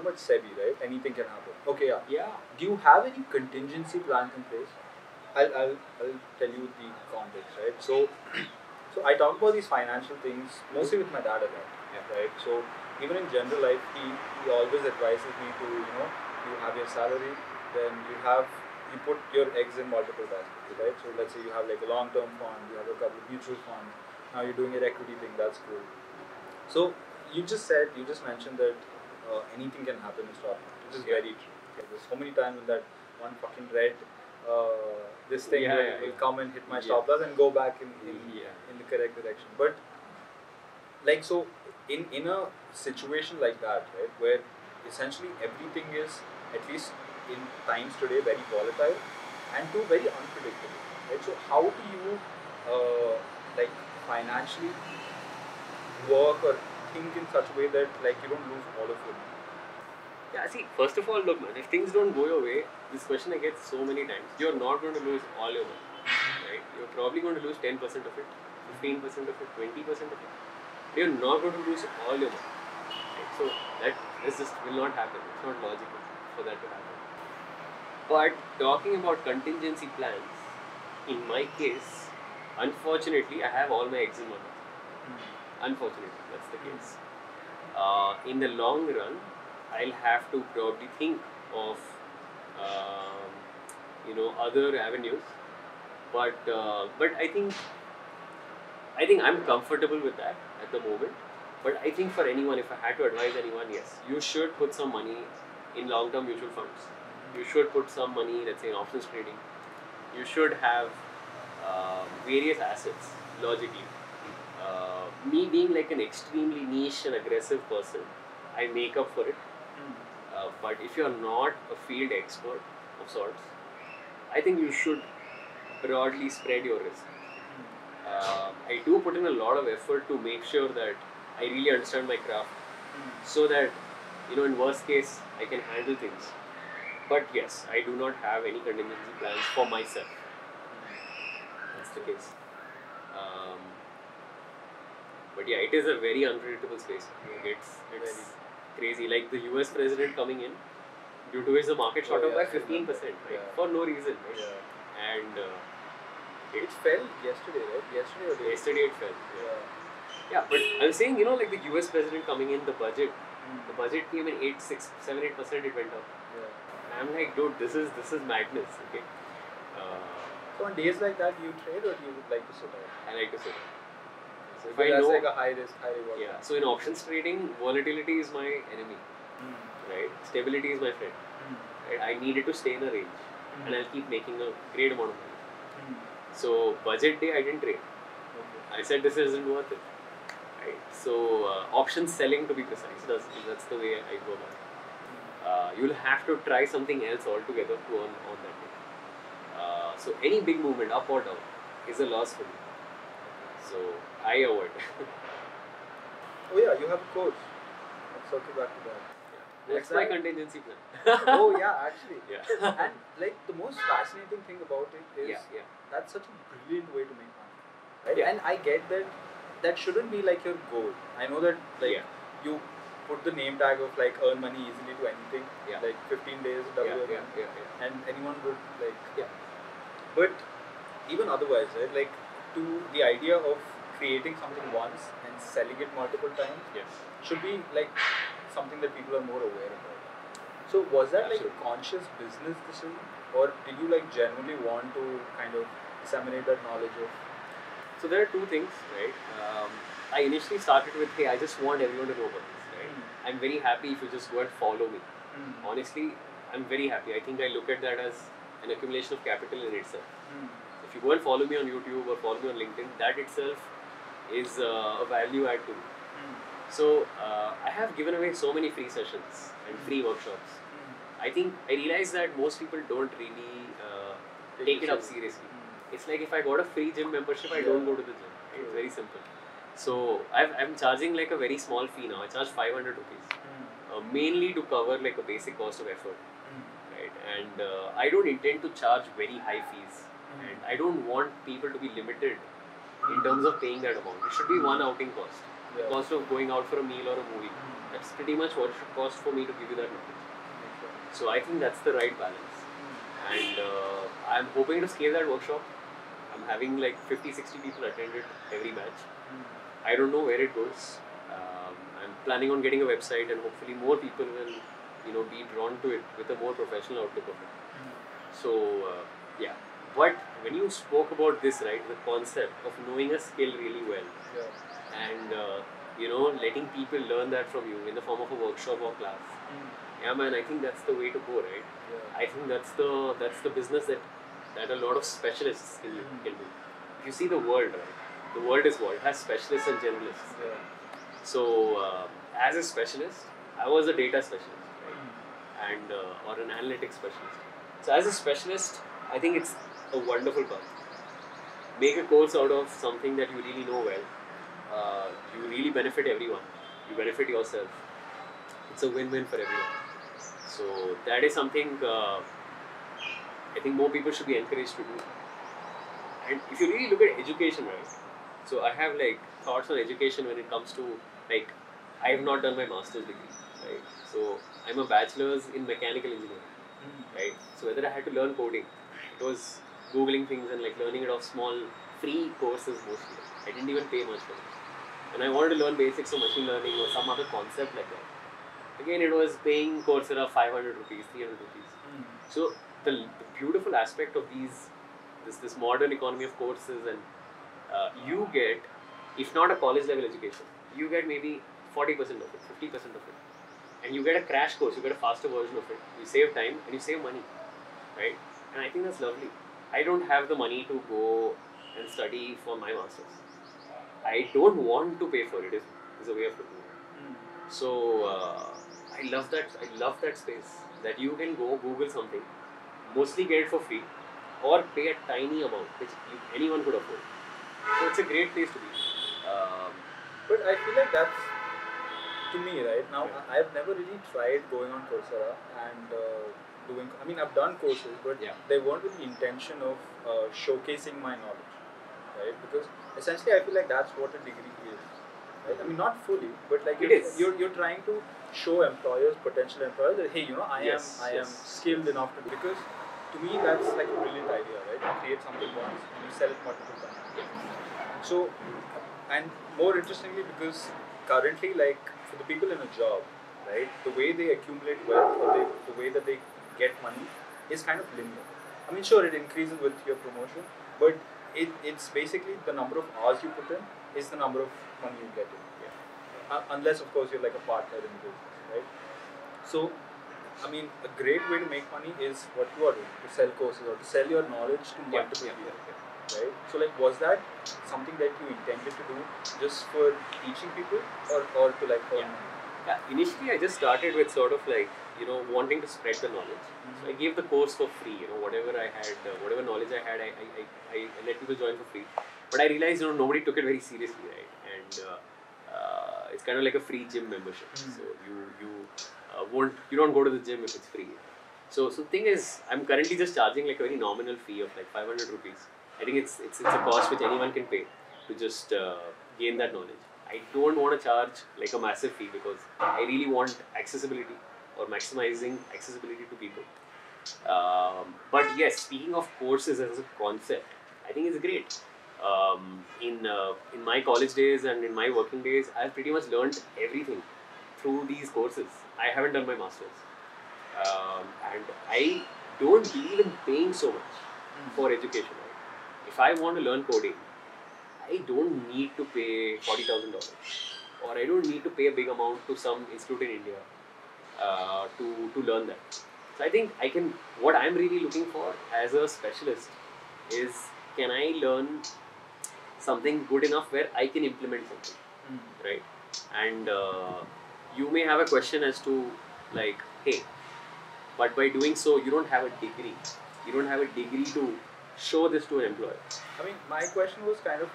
talking about SEBI, right? Anything can happen. Okay, yeah. Yeah. Do you have any contingency plans in place? I'll tell you the context, right? So I talk about these financial things mostly with my dad a lot, right? So even in general life, he always advises me to, you have your salary, then you put your eggs in multiple baskets, right? So let's say you have like a long-term fund, you have a couple of mutual funds, now you're doing your equity thing, that's cool. So you just mentioned that anything can happen in stock market, which is very true. Okay, there's so many times when that one fucking red this thing will come and hit my stop loss and go back in the correct direction. But like, so in a situation like that, right, where essentially everything is, at least in times today, very volatile and too very unpredictable, right? So how do you like financially work or think in such a way that like you don't lose all of your money? Yeah, see, first of all, look, man, if things don't go your way, this question I get so many times, you're not going to lose all your money, right? You're probably going to lose 10% of it, 15% of it, 20% of it. You're not going to lose all your money, right? So this just will not happen. It's not logical for that to happen. But talking about contingency plans, in my case, unfortunately, I have all my eggs in one basket. Unfortunately, that's the case. In the long run, I'll have to probably think of other avenues, but I think I'm comfortable with that at the moment. But I think for anyone, if I had to advise anyone, yes, you should put some money in long-term mutual funds. You should put some money, let's say, in options trading. You should have various assets, logically. Me being like an extremely niche and aggressive person, I make up for it. But if you're not a field expert of sorts, I think you should broadly spread your risk. I do put in a lot of effort to make sure that I really understand my craft, so that in worst case I can handle things. But yes, I do not have any contingency plans for myself. That's the case. But yeah, it is a very unpredictable space. It's crazy. Like the US president coming in, due to which the market shot up by 15%, right? For no reason, right? Yeah. And it fell yesterday, right? Yesterday it fell. Yeah, but I'm saying, like the US president coming in, the budget came in 7-8% it went up. Yeah. I'm like, dude, this is madness. Okay. So on days like that, you trade or you would like to sit out? I like to sit out. So if that's like a high risk, high reward. Yeah. So in options trading, volatility is my enemy, right? Stability is my friend. Right? I needed to stay in a range, and I'll keep making a great amount of money. So budget day, I didn't trade. Okay. I said this isn't worth it. Right. So options selling, to be precise, that's the way I go about it. You'll have to try something else altogether to earn on that day. So any big movement, up or down, is a loss for me. So I avoid. Oh yeah, you have a coach. Let's circle back to that. Yeah. That's my contingency plan. Oh yeah, actually. Yeah. And like the most fascinating thing about it is that's such a brilliant way to make money, right? Yeah. And I get that shouldn't be like your goal. I know that you put the name tag of like earn money easily to anything, like 15 days WM, and anyone would like But even otherwise, right? Like to the idea of creating something once and selling it multiple times should be like something that people are more aware about. So was that like a conscious business decision, or did you like genuinely want to kind of disseminate that knowledge of? So there are two things, right? I initially started with, hey, I just want everyone to know about this, right? I'm very happy if you just go and follow me. Honestly, I'm very happy. I think I look at that as an accumulation of capital in itself. If you go and follow me on YouTube or follow me on LinkedIn, that itself is a value add to me. So I have given away so many free sessions and free workshops. I think I realized that most people don't really take it up seriously. It's like if I got a free gym membership, I don't go to the gym. Right? It's very simple. So I'm charging like a very small fee now. I charge 500 rupees, mainly to cover like a basic cost of effort. Right? And I don't intend to charge very high fees. And I don't want people to be limited in terms of paying that amount. It should be one outing cost. the cost of going out for a meal or a movie. That's pretty much what it should cost for me to give you that knowledge. So I think that's the right balance. And I'm hoping to scale that workshop. I'm having like 50-60 people attended every batch. I don't know where it goes. I'm planning on getting a website, and hopefully more people will, be drawn to it with a more professional outlook of it. So yeah. But when you spoke about this, right, the concept of knowing a skill really well, and letting people learn that from you in the form of a workshop or class. Yeah, man, I think that's the way to go, right? I think that's the business that a lot of specialists can do. If you see the world, right, the world is what? It has specialists and generalists. So as a specialist, I was a data specialist, right, and or an analytics specialist. So as a specialist, I think it's a wonderful path. Make a course out of something that you really know well. You really benefit everyone. You benefit yourself. It's a win-win for everyone. So that is something I think more people should be encouraged to do. And if you really look at education, right? So I have like thoughts on education when it comes to like I have not done my master's degree, right? So I'm a bachelor's in mechanical engineering, right? So whether I had to learn coding, it was googling things and like learning it off small free courses mostly. I didn't even pay much for it. And I wanted to learn basics of machine learning or some other concept like that. Again, it was paying Coursera 500 rupees, 300 rupees. So the beautiful aspect of this modern economy of courses, and you get, if not a college level education, you get maybe 40% of it, 50% of it. And you get a crash course, you get a faster version of it. You save time and you save money, right? And I think that's lovely. I don't have the money to go and study for my masters. I don't want to pay for it, is a way of looking at it. So I love that space, that you can go Google something, mostly get it for free, or pay a tiny amount, which anyone could afford. So it's a great place to be. But I feel like that's, to me, right now, I've never really tried going on Coursera and doing. I mean, I've done courses, but they weren't with the intention of showcasing my knowledge, right? Because essentially, I feel like that's what a degree is. Right? I mean, not fully, but like you're trying to show employers, potential employers, that hey, I am skilled enough to do. Because to me, that's like a brilliant idea, right? You create something once and you sell it multiple times. So, and more interestingly, because currently, like for the people in a job, right, the way they accumulate wealth or the way that they get money is kind of linear. I mean, sure, it increases with your promotion, but it's basically the number of hours you put in is the number of money you get in. Unless, of course, you're like a partner in the business, right? So, I mean, a great way to make money is what you are doing, to sell courses or to sell your knowledge to multiple people, right? So, like, was that something that you intended to do just for teaching people or to like earn money? Yeah, initially I just started with sort of like, wanting to spread the knowledge. So I gave the course for free, whatever I had, whatever knowledge I had, I let people join for free. But I realized, nobody took it very seriously, right? And it's kind of like a free gym membership. So you don't go to the gym if it's free. So thing is, I'm currently just charging like a very nominal fee of like 500 rupees. I think it's a cost which anyone can pay to just gain that knowledge. I don't want to charge like a massive fee because I really want accessibility or maximizing accessibility to people. But yes, speaking of courses as a concept, I think it's great. In my college days and in my working days, I've pretty much learned everything through these courses. I haven't done my masters, and I don't believe in paying so much for education. Right? If I want to learn coding, I don't need to pay $40,000, or I don't need to pay a big amount to some institute in India to learn that. So I think I can. What I'm really looking for as a specialist is, can I learn something good enough where I can implement something, right? And you may have a question as to like, hey, but by doing so, you don't have a degree. You don't have a degree to show this to an employer. I mean, my question was kind of,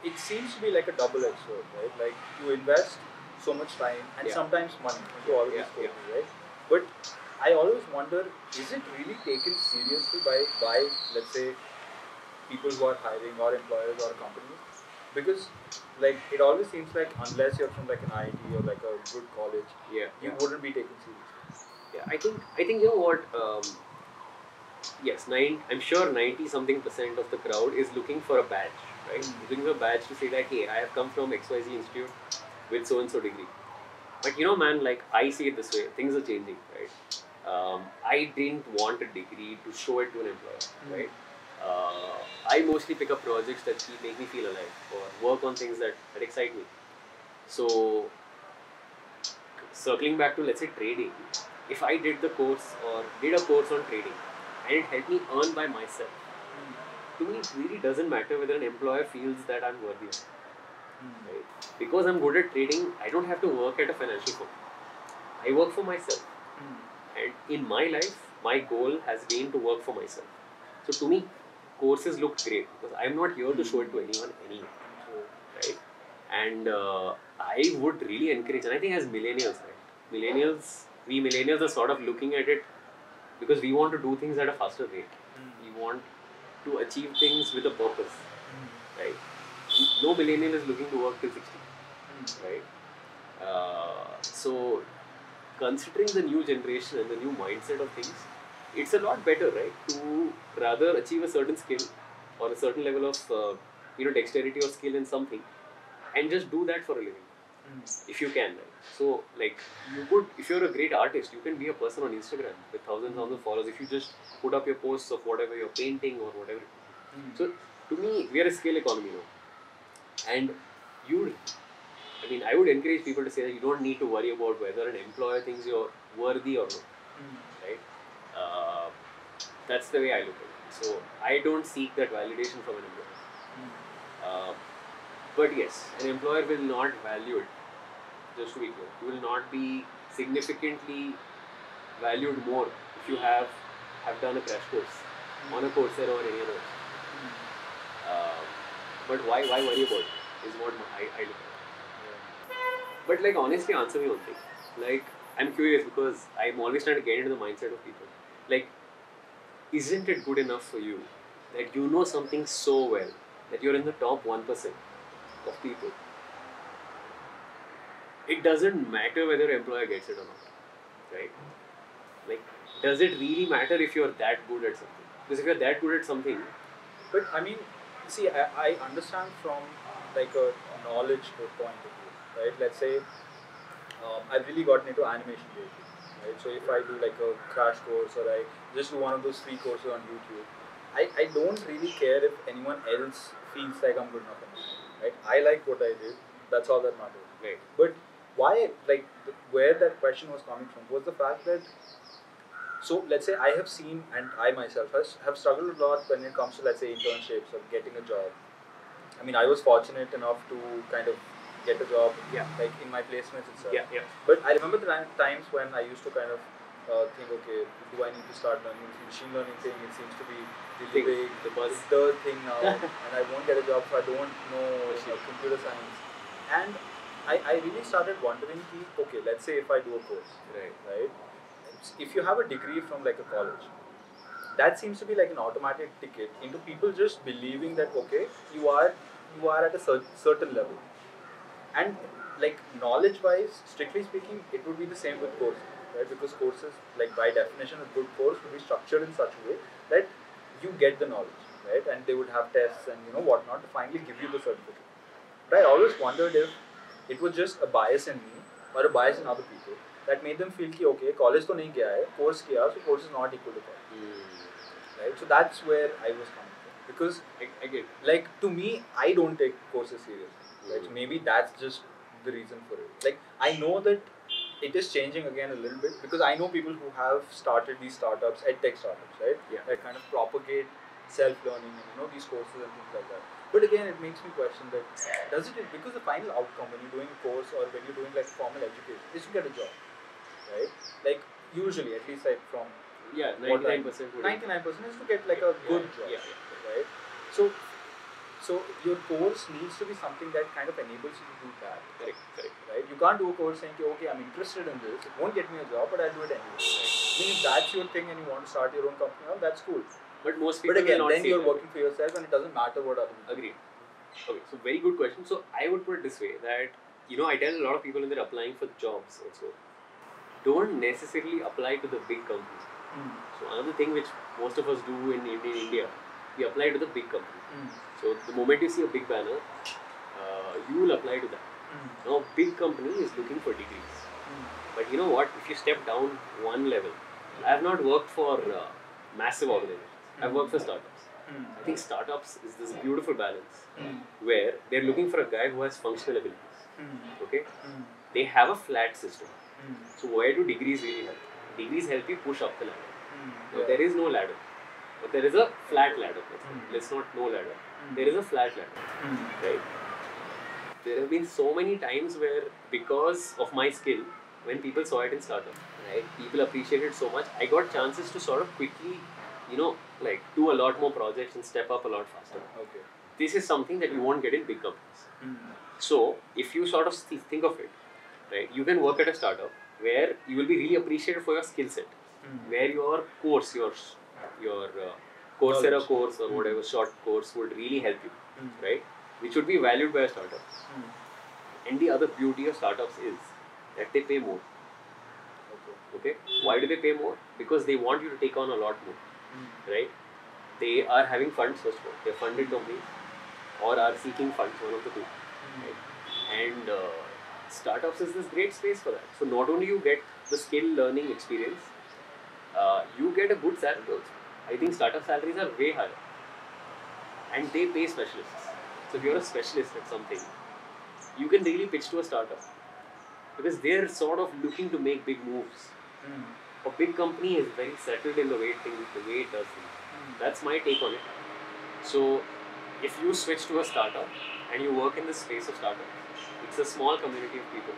it seems to be like a double-edged sword, right? Like you invest so much time and sometimes money into all these courses, right? But I always wonder, is it really taken seriously by let's say, people who are hiring or employers or companies? because like it always seems like unless you're from like an IIT or like a good college, you wouldn't be taken seriously. Yeah, I think you know what. Yes, I'm sure 90 something percent of the crowd is looking for a badge, right? Looking for a badge to say that, hey, I have come from XYZ Institute with so and so degree. But you know, man, like I see it this way, things are changing, right? I didn't want a degree to show it to an employer, right? I mostly pick up projects that make me feel alive or work on things that excite me. So, circling back to, let's say, trading, if I did the course or did a course on trading and it helped me earn by myself, to me it really doesn't matter whether an employer feels that I'm worthy of it. Right? Because I'm good at trading, I don't have to work at a financial firm. I work for myself. And in my life, my goal has been to work for myself. So to me, courses look great because I'm not here to show it to anyone anyway. Right? And I would really encourage, and I think as millennials, right? We millennials are sort of looking at it because we want to do things at a faster rate. We want to achieve things with a purpose, right? No millennial is looking to work till 60, right? So, considering the new generation and the new mindset of things, it's a lot better, right? To rather achieve a certain skill or a certain level of dexterity or skill in something and just do that for a living. If you can, right? So, like, if you're a great artist, you can be a person on Instagram with thousands of followers if you just put up your posts of whatever you're painting or whatever. So, to me, we are a scale economy now. And I would encourage people to say that you don't need to worry about whether an employer thinks you're worthy or not, right? That's the way I look at it. So, I don't seek that validation from an employer. But yes, an employer will not value it. Just to be clear, you will not be significantly valued more if you have done a crash course on a Coursera or any other. But why worry about it is what I look at. But like honestly, answer me one thing. Like I'm curious because I'm always trying to get into the mindset of people. Like, isn't it good enough for you that you know something so well that you're in the top 1% of people? It doesn't matter whether your employer gets it or not, right? Like, does it really matter if you're that good at something? Because if you're that good at something, but I mean, see, I understand from like a knowledge point of view, right? Let's say I've really gotten into animation lately, right? So if I do like a crash course or I just do one of those free courses on YouTube, I don't really care if anyone else feels like I'm good enough or not, right? I like what I did. That's all that matters. right? But why, like, where that question was coming from was the fact that, so let's say I have seen and I myself have struggled a lot when it comes to, let's say, internships or getting a job. I mean, I was fortunate enough to kind of get a job, like in my placements itself. But I remember the times when I used to kind of think, okay, do I need to start learning this machine learning thing? It seems to be really big, the thing now, and I won't get a job if I don't know computer science. And I really started wondering, okay, let's say if I do a course, right? If you have a degree from like a college, that seems to be like an automatic ticket into people just believing that, okay, you are at a certain level. And like knowledge wise, strictly speaking, it would be the same with courses, right? Because courses, like by definition, a good course would be structured in such a way that you get the knowledge, right? And they would have tests and whatnot to finally give you the certificate. But I always wondered if it was just a bias in me or a bias in other people that made them feel कि okay, college तो नहीं गया है, course किया, so course is not equal to college, right? So that's where I was coming from, because again, like to me, I don't take courses seriously, right? So maybe that's just the reason for it. Like I know that it is changing again a little bit because I know people who have started these startups, edtech startups, right? That kind of propagate self-learning and these courses and things like that. But again, it makes me question that does it, because the final outcome when you're doing a course or when you're doing like formal education is to get a job, right? Like usually, at least like from 99% is to get like a good job, right? So your course needs to be something that kind of enables you to do that. Correct. Right? You can't do a course saying, okay, I'm interested in this. It won't get me a job, but I'll do it anyway. I mean, if that's your thing and you want to start your own company, that's cool. But most people But again, will not then you're working for yourself and it doesn't matter what other people agree. Okay, so very good question. So I would put it this way that, I tell a lot of people when they're applying for jobs also, don't necessarily apply to the big companies. So another thing which most of us do in India, we apply to the big companies. So the moment you see a big banner, you will apply to that. Now, big company is looking for degrees. But you know what? If you step down one level, I have not worked for massive organizations. I've worked for startups. I think startups is this beautiful balance where they're looking for a guy who has functional abilities. Okay? They have a flat system. So where do degrees really help? Degrees help you push up the ladder. Now, there is no ladder. But there is a flat ladder. Let's not no ladder. There is a flat ladder. Right? There have been so many times where, because of my skill, when people saw it in startup, right, people appreciated so much, I got chances to sort of quickly, do a lot more projects and step up a lot faster. Okay. This is something that you won't get in big companies. So, if you sort of think of it, right, you can work at a startup where you will be really appreciated for your skill set, where your course, your Coursera course or whatever short course would really help you, right, which would be valued by a startup. And the other beauty of startups is that they pay more. Okay? Why do they pay more? Because they want you to take on a lot more, right? They are having funds, first of all. They're funded companies or are seeking funds, one of the two. Right? And startups is this great space for that. So not only you get the skill learning experience, you get a good salary also. I think startup salaries are way higher. And they pay specialists. So if you're a specialist at something, you can really pitch to a startup. Because they're sort of looking to make big moves. A big company is very settled in the way it does things. That's my take on it. So, if you switch to a startup and you work in the space of startup, it's a small community of people.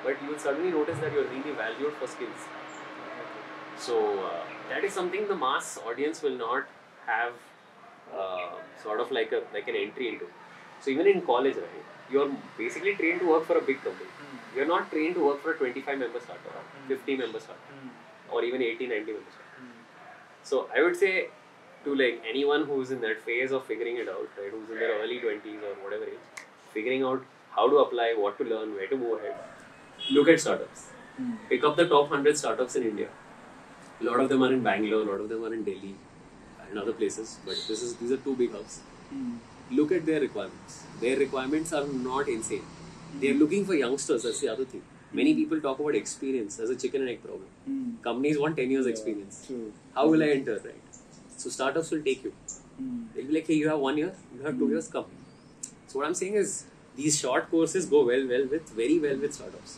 But you will suddenly notice that you're really valued for skills. So, that is something the mass audience will not have sort of like an entry into. So, even in college, right, you're basically trained to work for a big company. You're not trained to work for a 25-member startup, 50-member startup, or even 80-90-member startup. So I would say to anyone who's in that phase of figuring it out, right, who's in their early 20s or whatever age, figuring out how to apply, what to learn, where to move ahead, look at startups. Pick up the top 100 startups in India. A lot of them are in Bangalore, a lot of them are in Delhi and other places, but these are two big hubs. Look at their requirements. Their requirements are not insane. They are looking for youngsters, that's the other thing. Many people talk about experience as a chicken and egg problem. Companies want 10 years experience. True. How will I enter, right? So startups will take you. They'll be like, hey, you have 1 year, you have 2 years, come. So what I'm saying is, these short courses go very well with startups.